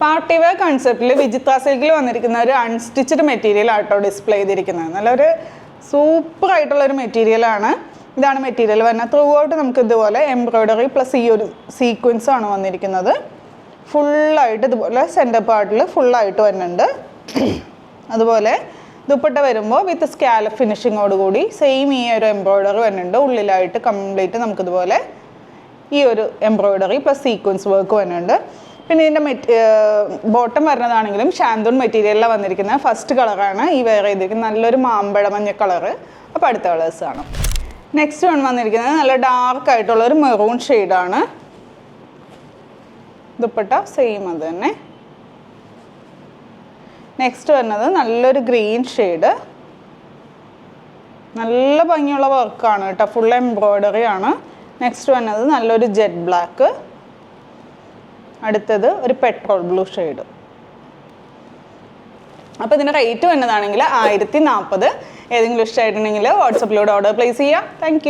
Party wear കൺസെപ്റ്റിൽ വിചിത്ര സിൽക്കിൽ വന്നിരിക്കുന്ന ഒരു അൺസ്റ്റിച്ചഡ് മെറ്റീരിയൽ ആട്ടോ ഡിസ്പ്ലേ ചെയ്തിരിക്കുന്നത്. നല്ലൊരു സൂപ്പർ ആയിട്ടുള്ളൊരു മെറ്റീരിയലാണ്. ഇതാണ് മെറ്റീരിയൽ വരുന്നത്. ത്രൂ ഔട്ട് നമുക്ക് ഇതുപോലെ എംബ്രോയ്ഡറി പ്ലസ് ഈ ഒരു സീക്വൻസ് ആണ് വന്നിരിക്കുന്നത്. ഫുള്ളായിട്ട് ഇതുപോലെ സെൻറ്റർ പാർട്ടിൽ ഫുള്ളായിട്ട് വരുന്നുണ്ട്. അതുപോലെ ദുപ്പട്ട വരുമ്പോൾ വിത്ത് സ്കാലപ്പ് ഫിനിഷിങ്ങോട് കൂടി സെയിം ഈ ഒരു എംബ്രോയ്ഡറി വരുന്നുണ്ട്. ഉള്ളിലായിട്ട് കംപ്ലീറ്റ് നമുക്കിതുപോലെ ഈ ഒരു എംബ്രോയ്ഡറി പ്ലസ് സീക്വൻസ് വർക്ക് വരുന്നുണ്ട്. പിന്നെ ഇതിൻ്റെ ബോട്ടം വരുന്നതാണെങ്കിലും ഷാന്തൂൺ മെറ്റീരിയലിലാണ് വന്നിരിക്കുന്നത്. ഫസ്റ്റ് കളറാണ് ഈ വെയർ ചെയ്തിരിക്കുന്നത്, നല്ലൊരു മാമ്പഴ മഞ്ഞ കളറ്. അപ്പോൾ അടുത്ത കളേഴ്സാണ്. നെക്സ്റ്റ് വൺ വന്നിരിക്കുന്നത് നല്ല ഡാർക്ക് ആയിട്ടുള്ളൊരു മെറൂൺ ഷെയ്ഡാണ്. ദുപ്പട്ട സെയിം അത് തന്നെ. നെക്സ്റ്റ് വരുന്നത് നല്ലൊരു ഗ്രീൻ ഷെയ്ഡ്, നല്ല ഭംഗിയുള്ള വർക്കാണ് കേട്ടോ, ഫുൾ എംബ്രോയ്ഡറി ആണ്. നെക്സ്റ്റ് വരുന്നത് നല്ലൊരു ജെറ്റ് ബ്ലാക്ക്. അടുത്തത് ഒരു പെട്രോൾ ബ്ലൂ ഷെയ്ഡ്. അപ്പോൾ ഇതിൻ്റെ റേറ്റ് വരുന്നതാണെങ്കിൽ 1040. ഏതെങ്കിലും ഇഷ്ടമായിട്ടുണ്ടെങ്കിൽ വാട്സപ്പിലൂടെ ഓർഡർ പ്ലേസ് ചെയ്യാം. താങ്ക്